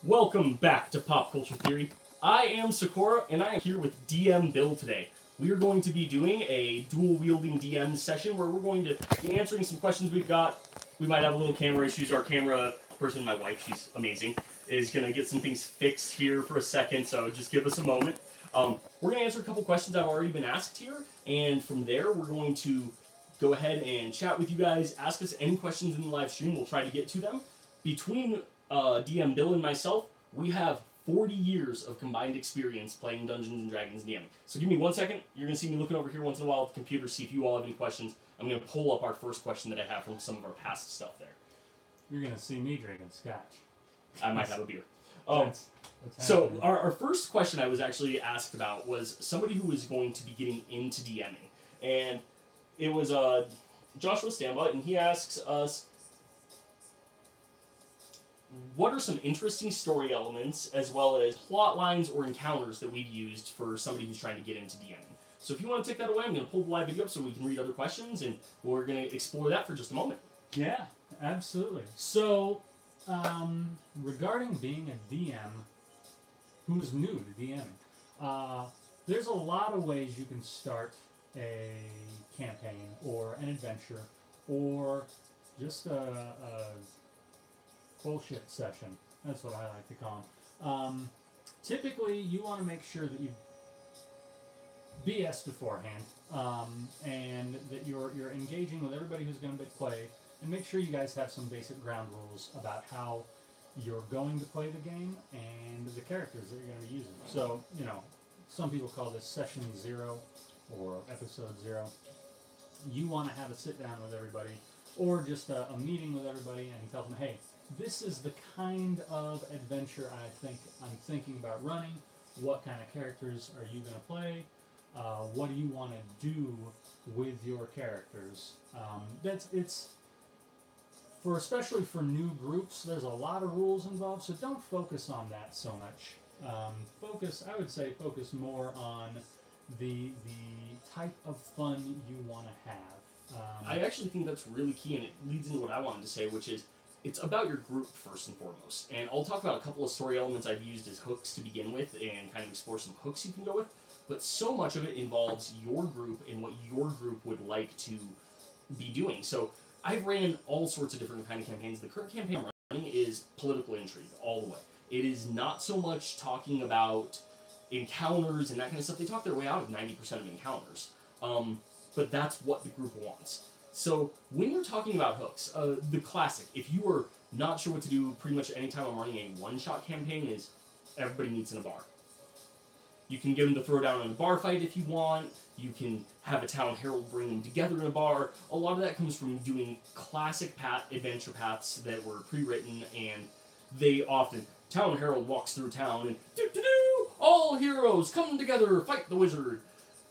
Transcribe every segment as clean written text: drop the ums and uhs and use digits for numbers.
Welcome back to Pop Culture Theory. I am Saccora, and I am here with DM Bill today. We are going to be doing a dual wielding DM session where we're going to be answering some questions we've got. We might have a little camera issues. Our camera person, my wife, she's amazing, is going to get some things fixed here for a second, so just give us a moment. We're going to answer a couple questions that have already been asked here, and from there, we're going to go ahead and chat with you guys. Ask us any questions in the live stream. We'll try to get to them. Between DM Bill and myself, we have 40 years of combined experience playing Dungeons and Dragons DMing. So give me 1 second. You're going to see me looking over here once in a while at the computer, see if you all have any questions. I'm going to pull up our first question that I have from some of our past stuff there. You're going to see me drinking scotch. I might have a beer. So our first question I was actually asked about was somebody who was going to be getting into DMing. And it was Joshua Stamba, and he asks us, what are some interesting story elements as well as plot lines or encounters that we've used for somebody who's trying to get into DMing? So if you want to take that away, I'm going to pull the live video up so we can read other questions, and we're going to explore that for just a moment. Yeah, absolutely. So, regarding being a DM who's new to DMing, there's a lot of ways you can start a campaign or an adventure or just a bullshit session. That's what I like to call them. Typically, you want to make sure that you BS beforehand, and that you're engaging with everybody who's going to play, and make sure you guys have some basic ground rules about how you're going to play the game and the characters that you're going to be using. So, some people call this session 0 or episode 0. You want to have a sit down with everybody, or just a meeting with everybody, and tell them, hey, this is the kind of adventure I'm thinking about running. What kind of characters are you going to play? What do you want to do with your characters? It's for, especially for new groups, there's a lot of rules involved, so don't focus on that so much. I would say focus more on the type of fun you want to have. I actually think that's really key, and it leads into what I wanted to say, which is it's about your group first and foremost. And I'll talk about a couple of story elements I've used as hooks to begin with and kind of explore some hooks you can go with. But so much of it involves your group and what your group would like to be doing. So I've ran all sorts of different kind of campaigns. The current campaign I'm running is political intrigue all the way. It is not so much talking about encounters and that kind of stuff. They talk their way out of 90% of encounters. But that's what the group wants. So when you're talking about hooks, the classic, if you are not sure what to do pretty much any time I'm running a one-shot campaign, is everybody meets in a bar. You can get them to throw down in a bar fight if you want. You can have a town herald bring them together in a bar. A lot of that comes from doing classic adventure paths that were pre-written, and they often, town herald walks through town and do-do-do, all heroes come together, fight the wizard.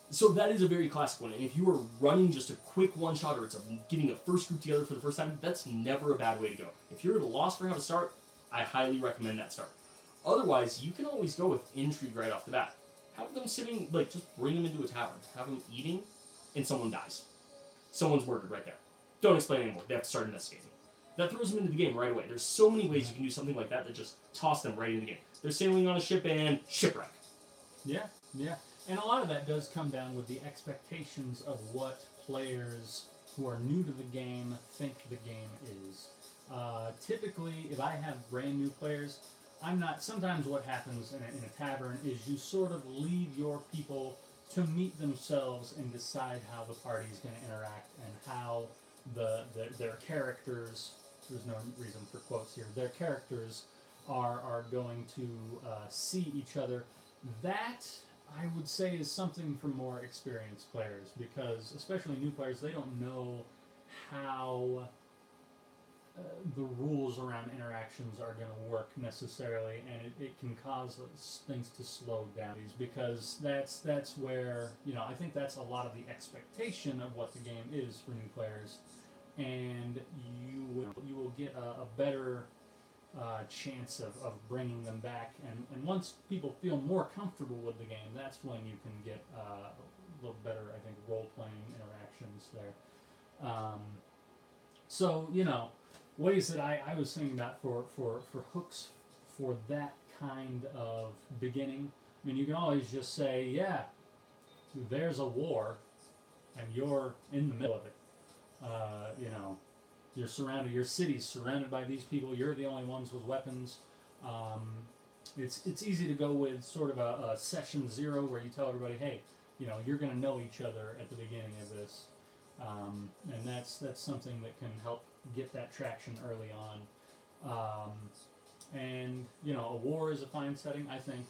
So that is a very classic one, and if you are running just a quick one-shot, or it's getting a first group together for the first time, that's never a bad way to go. If you're at a loss for how to start, I highly recommend that start. Otherwise, you can always go with intrigue right off the bat. Have them sitting, just bring them into a tavern, have them eating, and someone dies. Someone's murdered right there. Don't explain anymore, they have to start investigating. That throws them into the game right away. There's so many ways you can do something like that just toss them right into the game. They're sailing on a ship and shipwreck. Yeah. And a lot of that does come down with the expectations of what players who are new to the game think the game is. Typically, if I have brand new players, sometimes what happens in a tavern is you sort of leave your people to meet themselves and decide how the party is going to interact and how their characters, there's no reason for quotes here, their characters are going to see each other. That, I would say, is something for more experienced players, because especially new players, they don't know how the rules around interactions are going to work necessarily, and it can cause things to slow down, because that's where, I think that's a lot of the expectation of what the game is for new players, and you will get a better chance of bringing them back, and once people feel more comfortable with the game, that's when you can get a little better, I think, role-playing interactions there. So, ways that I was thinking about for hooks for that kind of beginning. I mean, you can always just say, yeah, there's a war, and you're in the middle of it. You know, you're surrounded. Your city's surrounded by these people. You're the only ones with weapons. It's easy to go with sort of a session 0 where you tell everybody, hey, you know, you're going to know each other at the beginning of this, and that's something that can help get that traction early on. And you know, a war is a fine setting. I think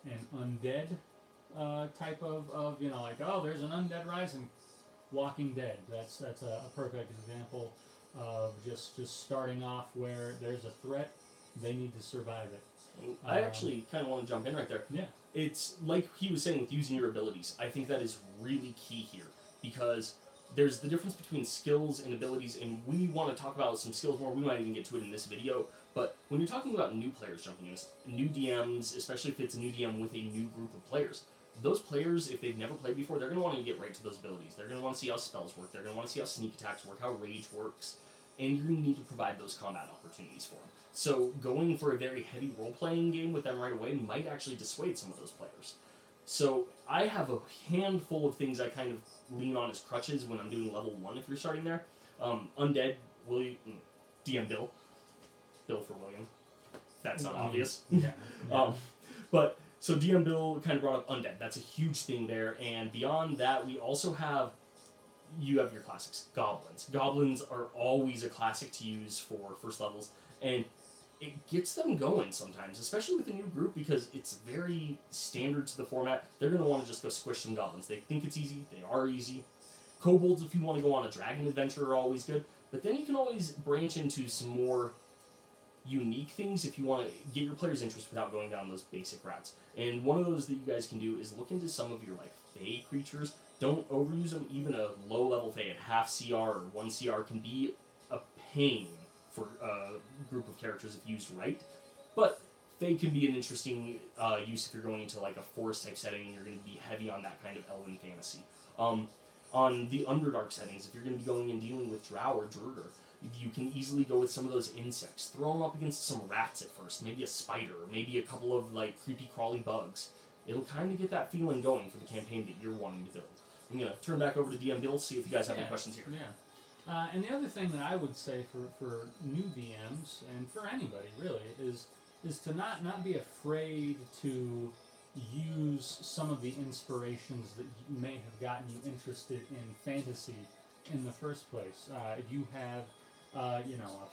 an undead type of you know, like, oh, there's an undead rising, Walking Dead. That's a perfect example of just starting off where there's a threat, they need to survive it. I actually kind of want to jump in right there. Yeah. It's like he was saying with using your abilities. I think that is really key here because there's the difference between skills and abilities, and we want to talk about some skills more. We might even get to it in this video. But when you're talking about new players jumping in, new DMs, especially if it's a new DM with a new group of players, those players, if they've never played before, they're going to want to get right to those abilities. They're going to want to see how spells work. They're going to want to see how sneak attacks work, how rage works. And you're going to need to provide those combat opportunities for them. So going for a very heavy role-playing game with them right away might actually dissuade some of those players. So I have a handful of things I kind of lean on as crutches when I'm doing level 1 if you're starting there. Undead, DM Bill. Bill for William. That's not obvious. Yeah. But so DM Bill kind of brought up Undead. That's a huge thing there. And beyond that, we also have, you have your classics. Goblins. Goblins are always a classic to use for first levels. And it gets them going sometimes, especially with a new group, because it's very standard to the format. They're going to want to just go squish some goblins. They think it's easy. They are easy. Kobolds, if you want to go on a dragon adventure, are always good. But then you can always branch into some more unique things if you want to get your players' interest without going down those basic routes. And one of those that you guys can do is look into some of your like Fey creatures. Don't overuse them. Even a low-level Fey at half CR or 1 CR can be a pain for a group of characters if used right. But Fey can be an interesting use if you're going into like a forest type setting and you're going to be heavy on that kind of elven fantasy. On the Underdark settings, if you're going to be going and dealing with Drow or Durger, you can easily go with some of those insects. Throw them up against some rats at first, maybe a spider, maybe a couple of like creepy crawly bugs. It'll kind of get that feeling going for the campaign that you're wanting to build. I'm going to turn back over to DM Bill, see if you guys have any questions here. Yeah. And the other thing that I would say for new DMs, and for anybody really, is to not be afraid to use some of the inspirations that may have gotten you interested in fantasy in the first place. If you have a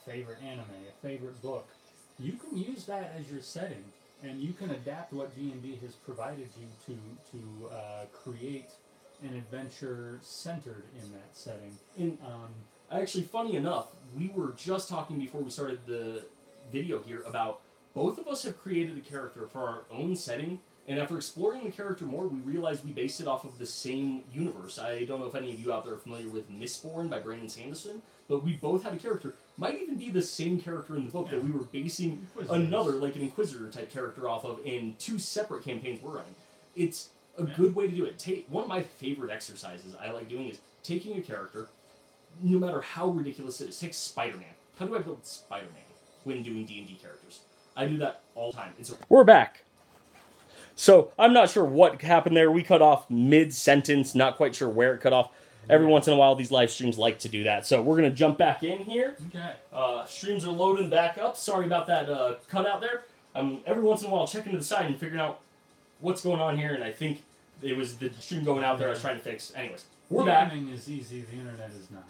favorite anime, a favorite book, you can use that as your setting, and you can adapt what D&D has provided you to create an adventure centered in that setting. And actually, funny enough, we were just talking before we started the video here about both of us have created a character for our own setting, and after exploring the character more, we realized we based it off of the same universe. I don't know if any of you out there are familiar with Mistborn by Brandon Sanderson, but we both had a character, might even be the same character in the book that we were basing another, like an Inquisitor type character off of, in 2 separate campaigns we're running. It's a good way to do it. One of my favorite exercises I like doing is taking a character, no matter how ridiculous it is. Take Spider-Man. How do I build Spider-Man when doing D&D characters? I do that all the time. We're back. So I'm not sure what happened there. We cut off mid-sentence, not quite sure where it cut off. Every once in a while, these live streams like to do that. So we're going to jump back in here. Okay. Streams are loading back up. Sorry about that cutout there. Every once in a while, checking to the side and figuring out what's going on here. And I think it was the stream going out there I was trying to fix. Anyways, we're back. DMing is easy. The internet is not.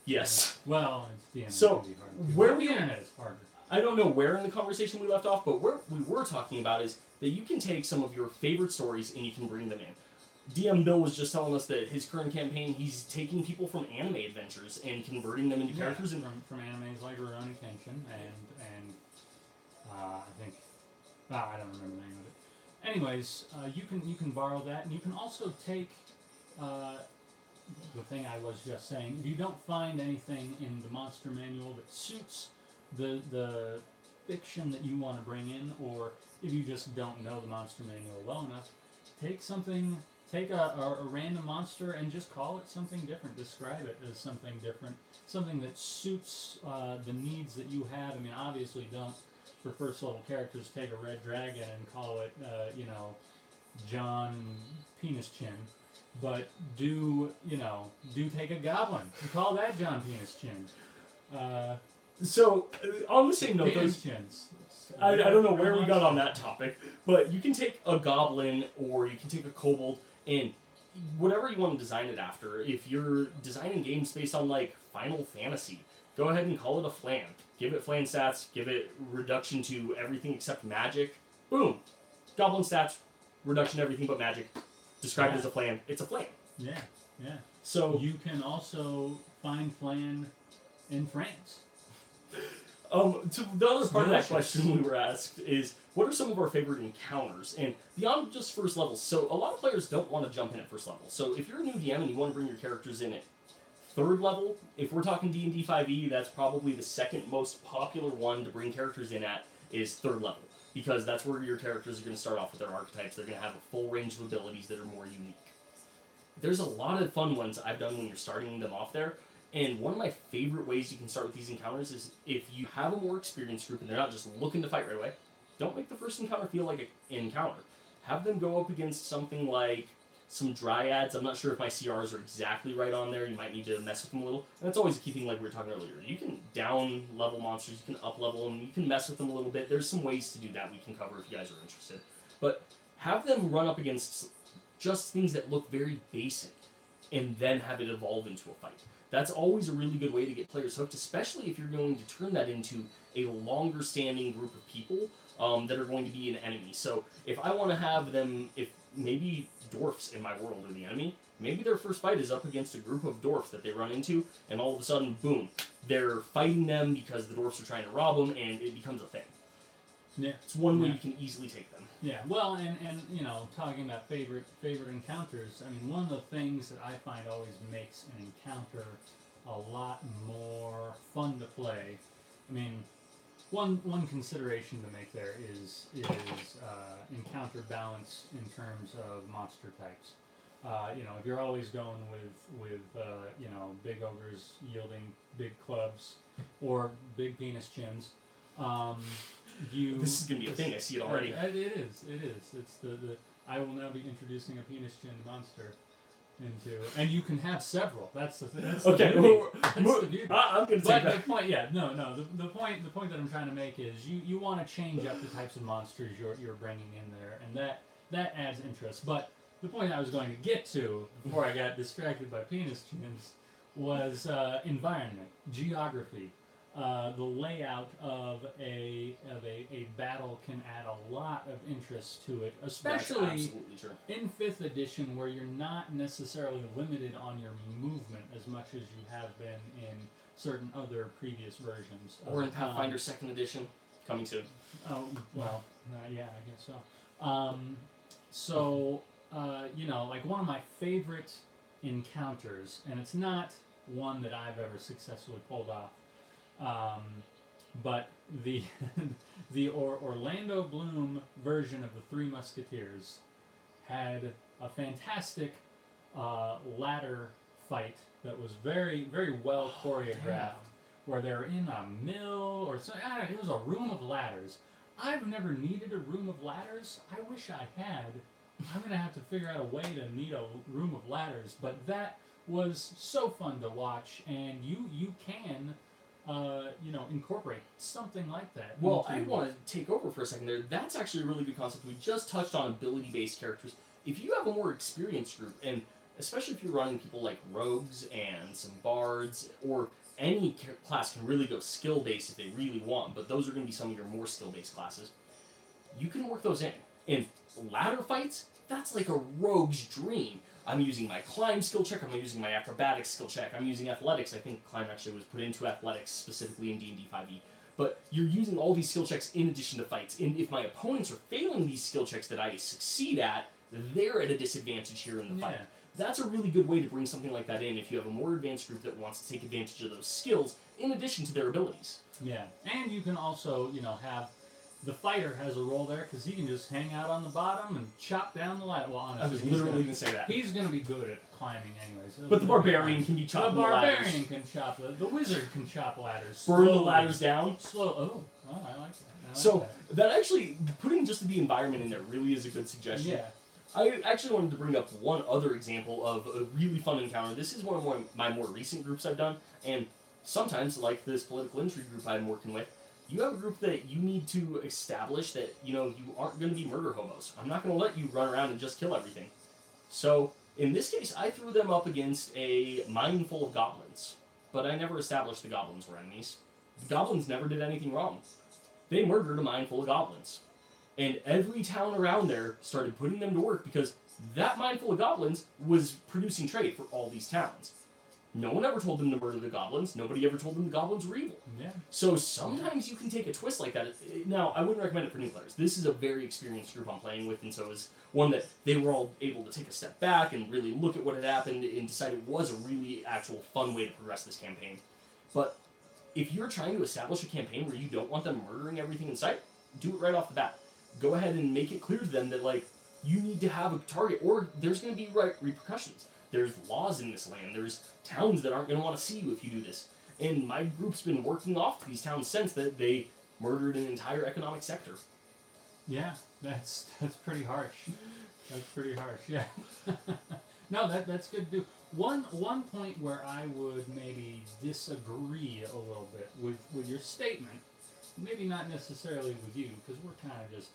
Yes. Well, it's DMing so can be hard. where the internet is harder. I don't know where in the conversation we left off, but what we were talking about is that you can take some of your favorite stories and you can bring them in. DM Bill was just telling us that his current campaign, he's taking people from anime adventures and converting them into characters. From animes like Rurouni Kenshin and I think I don't remember the name of it. Anyways, you can borrow that, and you can also take the thing I was just saying. If you don't find anything in the monster manual that suits the fiction that you want to bring in, or if you just don't know the monster manual well enough, take a random monster and just call it something different. Describe it as something different, something that suits the needs that you have. I mean, obviously, for first level characters, take a red dragon and call it, John Penis Chin. But do take a goblin and call that John Penis Chin. So, on the same note, Penis Chins. I don't know where we got on that topic, but you can take a goblin or you can take a kobold and whatever you want to design it after. If you're designing games based on like Final Fantasy, go ahead and call it a flan. Give it flan stats, give it reduction to everything except magic. Boom. Goblin stats, reduction to everything but magic. Described as a flan. It's a flan. Yeah. So you can also find flan in France. To the other part of that question we were asked is, what are some of our favorite encounters? And beyond just first level, so a lot of players don't want to jump in at first level. So if you're a new DM and you want to bring your characters in at third level, if we're talking D&D 5e, that's probably the second most popular one to bring characters in at is third level. Because that's where your characters are going to start off with their archetypes. They're going to have a full range of abilities that are more unique. There's a lot of fun ones I've done when you're starting them off there. And one of my favorite ways you can start with these encounters is if you have a more experienced group and they're not just looking to fight right away, don't make the first encounter feel like an encounter. Have them go up against something like some dryads. I'm not sure if my CRs are exactly right on there. You might need to mess with them a little. And that's always a key thing like we were talking earlier. You can down level monsters, you can up level them, you can mess with them a little bit. There's some ways to do that we can cover if you guys are interested. But have them run up against just things that look very basic and then have it evolve into a fight. That's always a really good way to get players hooked, especially if you're going to turn that into a longer standing group of people that are going to be an enemy. So if I want to have them, if maybe dwarfs in my world are the enemy, maybe their first fight is up against a group of dwarfs that they run into, and all of a sudden, boom, they're fighting them because the dwarfs are trying to rob them, and it becomes a thing. Yeah. It's one way you can easily take them. Yeah, well, and talking about favorite encounters, I mean, one of the things that I find always makes an encounter a lot more fun to play. I mean, one consideration to make there is encounter balance in terms of monster types. If you're always going with big ogres yielding big clubs or big penis chins, this is gonna be a thing. I see it already. It is. It's the I will now be introducing a penis chin monster into, and you can have several. That's the thing. That's okay. The beauty. That's the beauty. I'm gonna take that. The point, the point that I'm trying to make is you want to change up the types of monsters you're bringing in there, and that adds interest. But the point I was going to get to before I got distracted by penis chins was environment, geography. The layout of a battle can add a lot of interest to it, especially in 5th edition, where you're not necessarily limited on your movement as much as you have been in certain other previous versions. Or in Pathfinder 2nd edition, coming soon. Oh, well, yeah, I guess so. Like one of my favorite encounters, and it's not one that I've ever successfully pulled off, but the Orlando Bloom version of the Three Musketeers had a fantastic ladder fight that was very, very well choreographed, where they're in a mill or something. I don't know, it was a room of ladders. I've never needed a room of ladders. I wish I had. I'm going to have to figure out a way to need a room of ladders, but that was so fun to watch, and you can incorporate something like that. Well, I want to take over for a second there. That's actually a really good concept. We just touched on ability-based characters. If you have a more experienced group, and especially if you're running people like rogues and some bards, or any class can really go skill-based if they really want, but those are going to be some of your more skill-based classes, you can work those in. In ladder fights, that's like a rogue's dream. I'm using my climb skill check, I'm using my acrobatics skill check, I'm using athletics. I think climb actually was put into athletics specifically in D&D 5e. But you're using all these skill checks in addition to fights. And if my opponents are failing these skill checks that I succeed at, they're at a disadvantage here in the fight. That's a really good way to bring something like that in if you have a more advanced group that wants to take advantage of those skills in addition to their abilities. Yeah, and you can also, have the fighter has a role there because he can just hang out on the bottom and chop down the ladder. Well, honestly, I was literally going to say that. He's going to be good at climbing anyways. But the barbarian can be chopping the ladders. The barbarian can chop the wizard can chop ladders. Burn the ladders down. I like that. So that actually, putting just the environment in there really is a good suggestion. Yeah. I actually wanted to bring up one other example of a really fun encounter. This is one of my more recent groups I've done, and sometimes, like this political intrigue group I'm working with, you have a group that you need to establish that, you aren't going to be murder hobos. I'm not going to let you run around and just kill everything. So, in this case, I threw them up against a mine full of goblins, but I never established the goblins were enemies. The goblins never did anything wrong. They murdered a mine full of goblins. And every town around there started putting them to work because that mine full of goblins was producing trade for all these towns. No one ever told them to murder the goblins. Nobody ever told them the goblins were evil. Yeah. So sometimes you can take a twist like that. Now, I wouldn't recommend it for new players. This is a very experienced group I'm playing with, and so it's one that they were all able to take a step back and really look at what had happened and decide it was a really actual fun way to progress this campaign. But if you're trying to establish a campaign where you don't want them murdering everything in sight, do it right off the bat. Go ahead and make it clear to them that, you need to have a target, or there's going to be repercussions. There's laws in this land. There's towns that aren't going to want to see you if you do this. And my group's been working off these towns since that they murdered an entire economic sector. Yeah, that's pretty harsh. That's pretty harsh, yeah. No, that's good to do. One point where I would maybe disagree a little bit with your statement, maybe not necessarily with you, because we're kind of just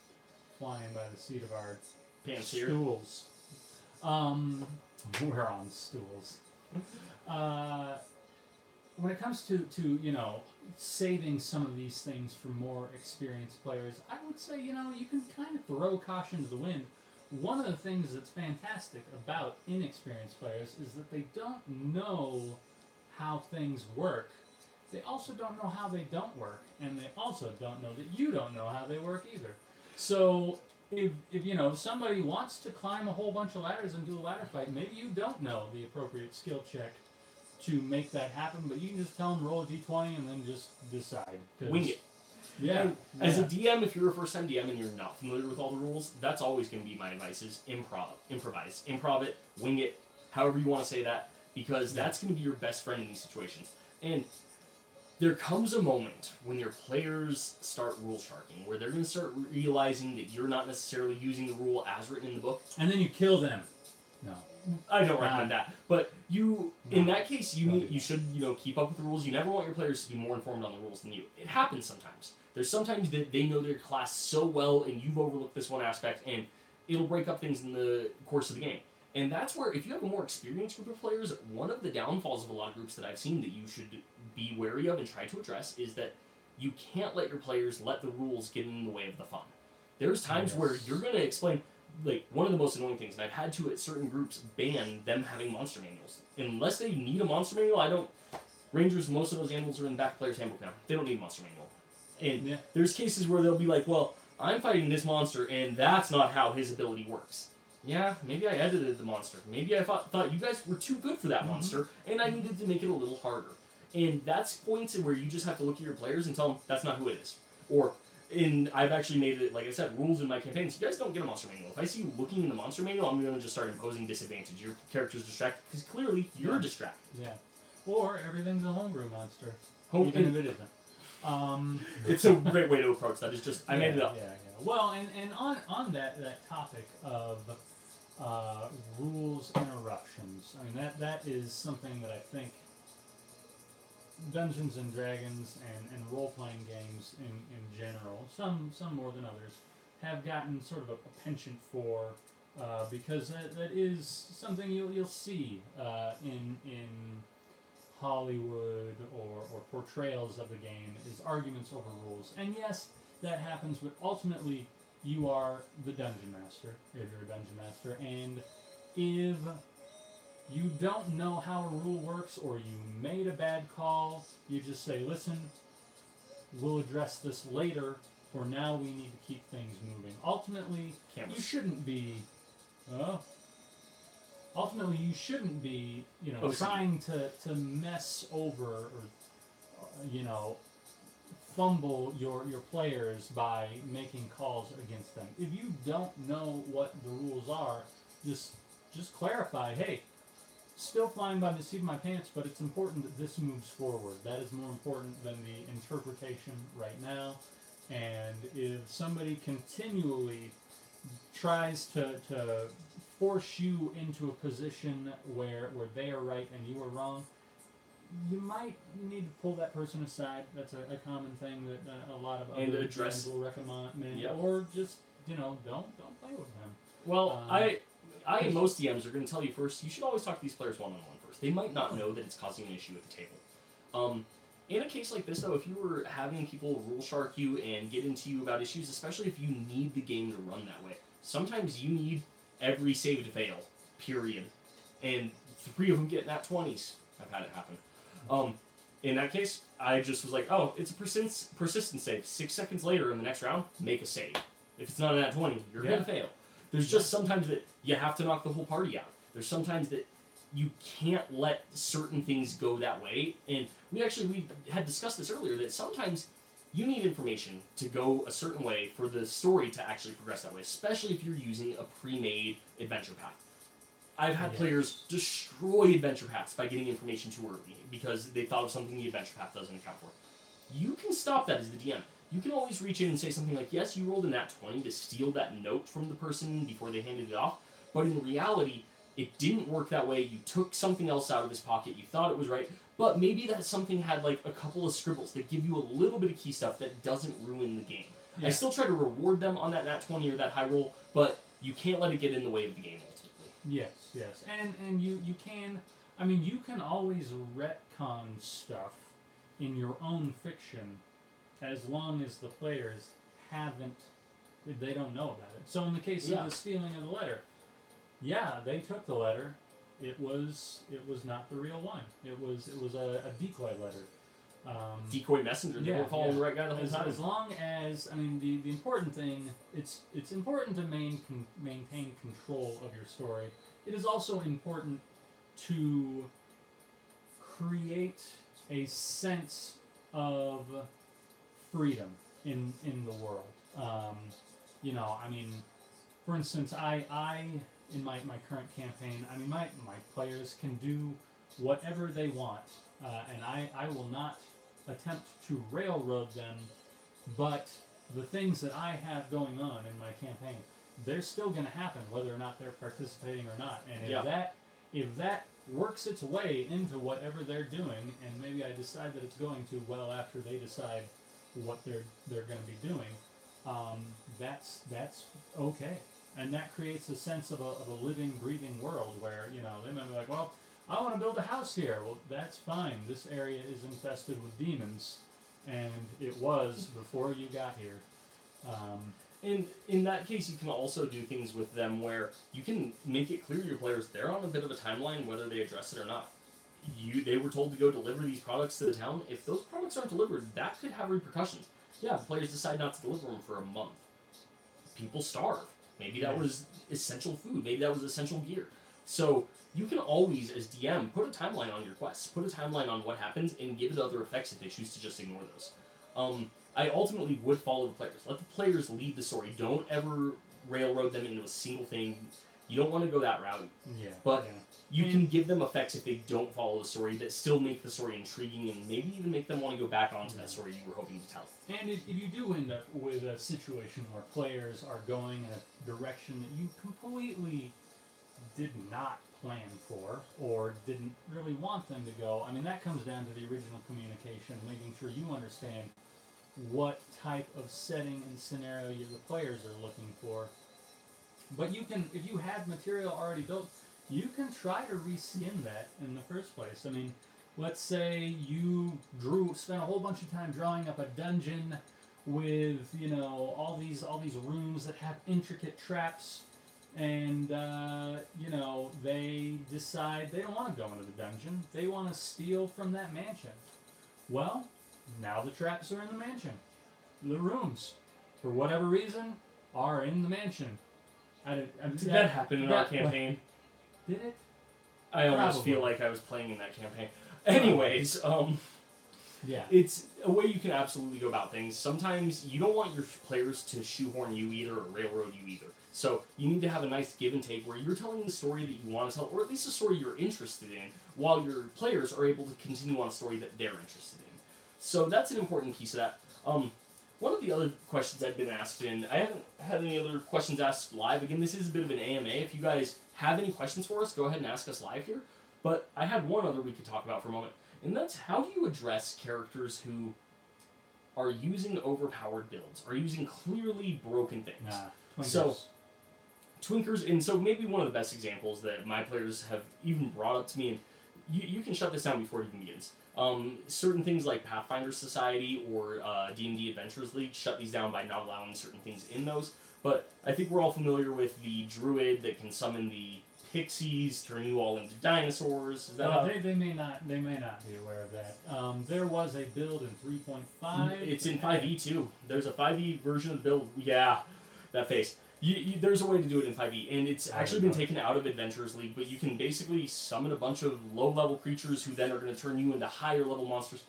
flying by the seat of our Pants here. stools. We're on stools. When it comes to saving some of these things for more experienced players, I would say, you can kind of throw caution to the wind. One of the things that's fantastic about inexperienced players is that they don't know how things work. They also don't know how they don't work, and they also don't know that you don't know how they work either. So if somebody wants to climb a whole bunch of ladders and do a ladder fight, maybe you don't know the appropriate skill check to make that happen, but you can just tell them roll a d20 and then just decide. Wing it. Yeah. As a DM, if you're a first-time DM and you're not familiar with all the rules, that's always going to be my advice: is improvise, improv it, wing it, however you want to say that, because that's going to be your best friend in these situations. And there comes a moment when your players start rule sharking, where they're going to start realizing that you're not necessarily using the rule as written in the book. And then you kill them. No. I don't recommend that. But in that case, you should keep up with the rules. You never want your players to be more informed on the rules than you. It happens sometimes. There's sometimes that they know their class so well, and you've overlooked this one aspect, and it'll break up things in the course of the game. And that's where, if you have a more experienced group of players, one of the downfalls of a lot of groups that I've seen that you should be wary of and try to address is that you can't let your players let the rules get in the way of the fun. There's times where you're going to explain, one of the most annoying things, and I've had to, at certain groups, ban them having monster manuals. Unless they need a monster manual, Rangers, most of those animals are in the back of player's handbook now. They don't need a monster manual. And there's cases where they'll be like, well, I'm fighting this monster, and that's not how his ability works. Yeah, maybe I edited the monster. Maybe I thought you guys were too good for that monster, and I needed to make it a little harder. And that's points where you just have to look at your players and tell them that's not who it is. I've actually made it, like I said, rules in my campaigns. You guys don't get a monster manual. If I see you looking in the monster manual, I'm going to just start imposing disadvantage. Your character's distracted, because clearly you're distracted. Yeah. Or everything's a homebrew monster. Even if it isn't. It's a great way to approach that. It's just, I made it up. Yeah. Well, and on that topic of rules interruptions, I mean, that is something that I think Dungeons and Dragons and role-playing games in general, some more than others, have gotten sort of a penchant for, because that is something you'll see in Hollywood or portrayals of the game, is arguments over rules. And yes, that happens, but ultimately you are the dungeon master, if you're a dungeon master, and if you don't know how a rule works, or you made a bad call, you just say, listen, we'll address this later, for now we need to keep things moving. Ultimately, you shouldn't be trying to mess over or, fumble your players by making calls against them. If you don't know what the rules are, just clarify, hey, still flying by the seat of my pants, but it's important that this moves forward. That is more important than the interpretation right now. And if somebody continually tries to force you into a position where they are right and you are wrong, you might need to pull that person aside. That's a common thing that a lot of And other address- GMs will recommend, Yep. or just don't play with them. Well, I and most DMs are going to tell you first, you should always talk to these players one-on-one first. They might not know that it's causing an issue at the table. In a case like this, though, if you were having people rule shark you and get into you about issues, especially if you need the game to run that way, sometimes you need every save to fail, period. And 3 of them get nat 20s. I've had it happen. In that case, I just was like, oh, it's a persistence save. 6 seconds later in the next round, make a save. If it's not a nat 20, you're going to fail. There's just sometimes that you have to knock the whole party out. There's sometimes that you can't let certain things go that way. And we had discussed this earlier, that sometimes you need information to go a certain way for the story to actually progress that way, especially if you're using a pre-made adventure path. I've had players destroy adventure paths by getting information too early because they thought of something the adventure path doesn't account for. You can stop that as the DM. You can always reach in and say something like, yes, you rolled a nat 20 to steal that note from the person before they handed it off, but in reality, it didn't work that way. You took something else out of his pocket. You thought it was right, but maybe that something had like a couple of scribbles that give you a little bit of key stuff that doesn't ruin the game. Yeah. I still try to reward them on that nat 20 or that high roll, but you can't let it get in the way of the game ultimately. Yes. And you can, I mean, you can always retcon stuff in your own fiction as long as the players they don't know about it. So in the case of the stealing of the letter, they took the letter. It was not the real one. It was a decoy letter. Decoy messenger. They were following the right guy the whole time. As long as, I mean, the important thing, it's important to maintain control of your story. It is also important to create a sense of freedom in the world. I mean, for instance, I in my current campaign, I mean, my players can do whatever they want, and I will not attempt to railroad them, but the things that I have going on in my campaign, they're still going to happen whether or not they're participating or not. And if that works its way into whatever they're doing, and maybe I decide that it's going to well after they decide what they're going to be doing, that's okay. And that creates a sense of a living, breathing world where, they might be like, well, I want to build a house here. Well, that's fine. This area is infested with demons, and it was before you got here. In that case, you can also do things with them where you can make it clear to your players they're on a bit of a timeline whether they address it or not. They were told to go deliver these products to the town. If those products aren't delivered, that could have repercussions. Yeah, the players decide not to deliver them for a month. People starve. Maybe that was essential food. Maybe that was essential gear. So you can always, as DM, put a timeline on your quests. Put a timeline on what happens and give it other effects if they choose to just ignore those. I ultimately would follow the players. Let the players lead the story. Don't ever railroad them into a single thing. You don't want to go that route. But you can give them effects if they don't follow the story that still make the story intriguing and maybe even make them want to go back onto that story you were hoping to tell. And if you do end up with a situation where players are going in a direction that you completely did not plan for or didn't really want them to go, I mean, that comes down to the original communication, making sure you understand what type of setting and scenario the players are looking for. But you can, if you have material already built, you can try to reskin that in the first place. I mean, let's say you spent a whole bunch of time drawing up a dungeon with, all these rooms that have intricate traps, and, they decide they don't want to go into the dungeon. They want to steal from that mansion. Well, now the traps are in the mansion. The rooms, for whatever reason, are in the mansion. That happened in our campaign. Did it? I almost feel like I was playing in that campaign. Anyways, it's a way you can absolutely go about things. Sometimes you don't want your players to shoehorn you either or railroad you either. So you need to have a nice give and take where you're telling the story that you want to tell, or at least a story you're interested in, while your players are able to continue on a story that they're interested in. So that's an important piece of that. One of the other questions I've been asked, and I haven't had any other questions asked live. Again, this is a bit of an AMA. If you guys have any questions for us, go ahead and ask us live here. But I had one other we could talk about for a moment, and that's how do you address characters who are using overpowered builds, are using clearly broken things? Twinkers. So, Twinkers, and so maybe one of the best examples that my players have even brought up to me, and you can shut this down before it even begins. Certain things like Pathfinder Society or D&D Adventurers League shut these down by not allowing certain things in those. But I think we're all familiar with the druid that can summon the pixies, turn you all into dinosaurs. Is that they may not be aware of that. There was a build in 3.5. It's in 5e too. There's a 5e version of the build. Yeah, that face. There's a way to do it in 5e, and it's actually been taken out of Adventurers League, but you can basically summon a bunch of low-level creatures who then are going to turn you into higher-level monsters.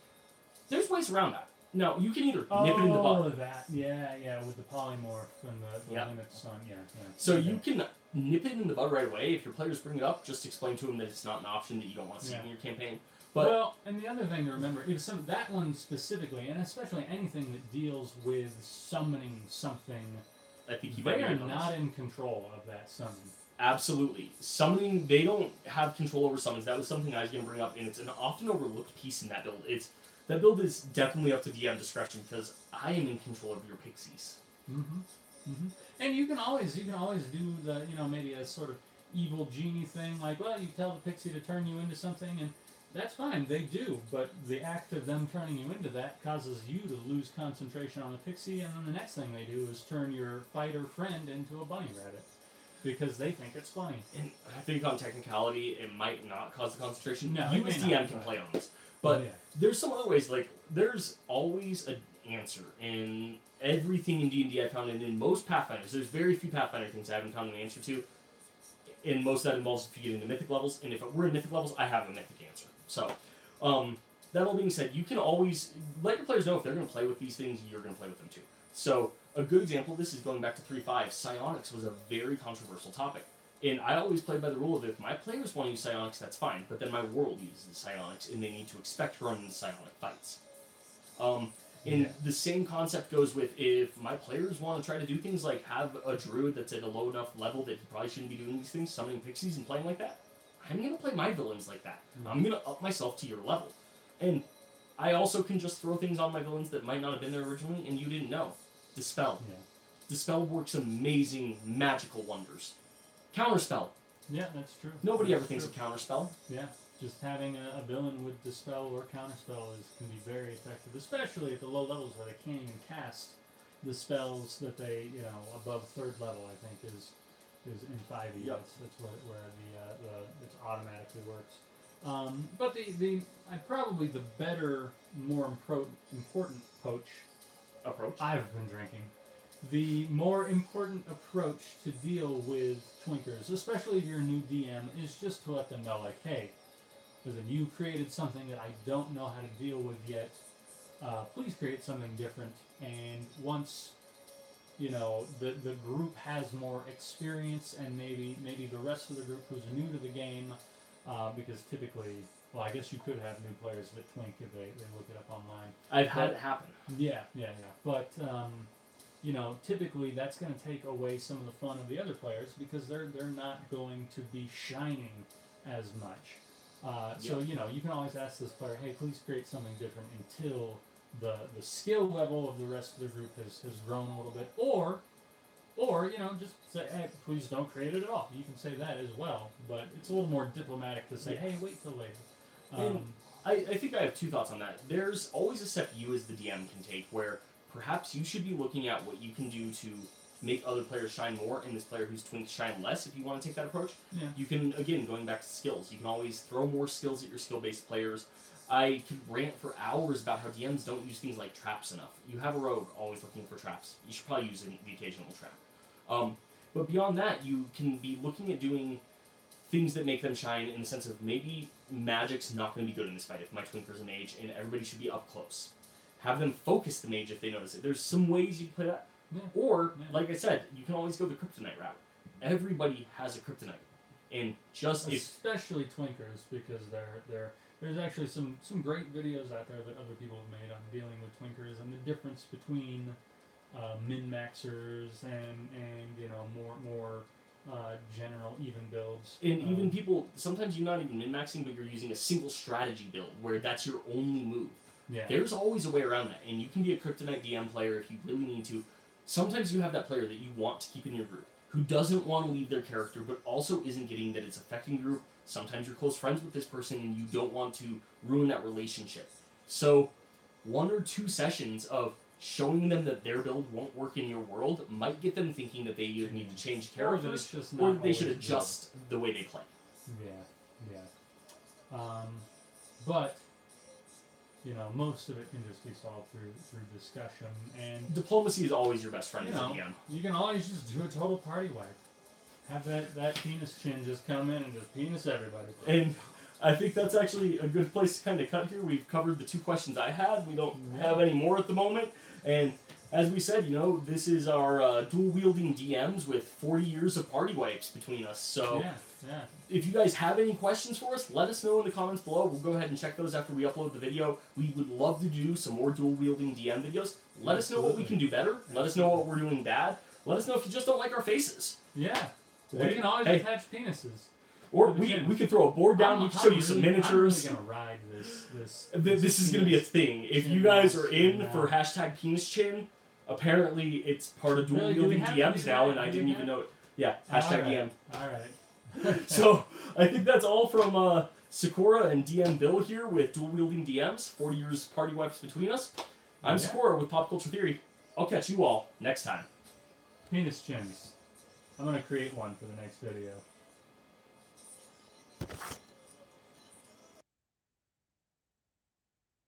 There's ways around that. Now, you can either nip it in the butt. Oh, that. Yeah, with the polymorph and the limits on, yeah. So you can nip it in the bud right away. If your players bring it up, just explain to them that it's not an option, that you don't want to see it in your campaign. But, well, and the other thing to remember is that one specifically, and especially anything that deals with summoning something, I think they are not in control of that summon. Absolutely. Summoning, they don't have control over summons. That was something I was going to bring up, and it's an often overlooked piece in that build. That build is definitely up to DM discretion because I am in control of your pixies. And you can always do the, maybe a sort of evil genie thing, like, well, you tell the pixie to turn you into something, and that's fine, they do, but the act of them turning you into that causes you to lose concentration on the pixie, and then the next thing they do is turn your fighter friend into a bunny rabbit, because they think it's funny. And I think on technicality, it might not cause the concentration. No, you as DM can play on this. But there's some other ways, like, there's always an answer in everything in D&D I found, and in most Pathfinders, there's very few Pathfinder things I haven't found an answer to, and most of that involves if you get into Mythic levels, and if we're in Mythic levels, I have a Mythic answer. So, that all being said, you can always let your players know if they're going to play with these things, you're going to play with them too. So, a good example of this is going back to 3.5. Psionics was a very controversial topic. And I always play by the rule of if my players want to use psionics, that's fine, but then my world uses psionics, and they need to expect to run into psionic fights. And the same concept goes with if my players want to try to do things like have a druid that's at a low enough level that he probably shouldn't be doing these things, summoning pixies and playing like that, I'm going to play my villains like that. I'm going to up myself to your level. And I also can just throw things on my villains that might not have been there originally, and you didn't know. Dispel. Dispel works amazing magical wonders. Counterspell. Yeah, that's true. Nobody ever thinks of Counterspell. Yeah, just having a villain with Dispel or Counterspell can be very effective, especially at the low levels where they can't even cast the spells that they, above 3rd level, I think, is in 5e. Yep. That's where it automatically works. But probably the better, more important approach I've been drinking. The more important approach to deal with Twinkers, especially if you're a new DM, is just to let them know, like, hey, listen, you created something that I don't know how to deal with yet. Please create something different. And once, the group has more experience, and maybe the rest of the group who's new to the game, because typically, well, I guess you could have new players that twink if they look it up online. I've had it happen. Yeah. But typically that's going to take away some of the fun of the other players because they're not going to be shining as much. So, you can always ask this player, hey, please create something different until the skill level of the rest of the group has grown a little bit. Or just say, hey, please don't create it at all. You can say that as well, but it's a little more diplomatic to say, hey, wait till later. I think I have two thoughts on that. There's always a step you as the DM can take where perhaps you should be looking at what you can do to make other players shine more and this player who's twinked shine less if you want to take that approach. Yeah. You can, again, going back to skills, you can always throw more skills at your skill-based players. I could rant for hours about how DMs don't use things like traps enough. You have a rogue always looking for traps. You should probably use the occasional trap. But beyond that, you can be looking at doing things that make them shine in the sense of maybe magic's not going to be good in this fight if my twinker's a mage and everybody should be up close. Have them focus the mage if they notice it. There's some ways you can play that. Yeah. Or, like I said, you can always go the kryptonite route. Everybody has a kryptonite. And just especially twinkers, because there's actually some great videos out there that other people have made on dealing with twinkers and the difference between min-maxers and you know more general even builds. And even people, sometimes you're not even min-maxing, but you're using a single strategy build where that's your only move. Yeah. There's always a way around that, and you can be a Kryptonite DM player if you really need to. Sometimes you have that player that you want to keep in your group, who doesn't want to leave their character, but also isn't getting that it's affecting group. Sometimes you're close friends with this person, and you don't want to ruin that relationship. So 1 or 2 sessions of showing them that their build won't work in your world might get them thinking that they either need to change characters, or that they should adjust the way they play. Yeah. But you know, most of it can just be solved through discussion and Diplomacy is always your best friend you as a know, DM. you can always just do a total party wipe. Have that penis chin just come in and just penis everybody. And I think that's actually a good place to kind of cut here. We've covered the 2 questions I had. We don't have any more at the moment. And as we said, you know, this is our dual wielding DMs with 40 years of party wipes between us. So yeah. if you guys have any questions for us, let us know in the comments below. We'll go ahead and check those after we upload the video. We would love to do some more dual wielding DM videos. Let us know what we can do better. Let us know what we're doing bad. Let us know if you just don't like our faces. Yeah. We can always attach penises. Or we could throw a board down. We can show you some miniatures. I'm really gonna ride this. This is going to be a thing. If you guys are in for hashtag penis chin, apparently it's part of dual wielding DMs now, and I didn't even know it. Yeah, hashtag DM. Alright. So I think that's all from Saccora and DM Bill here with dual wielding DMs. 40 years party wipes between us. I'm Saccora with Pop Culture Theory. I'll catch you all next time. Penis chins. I'm gonna create one for the next video.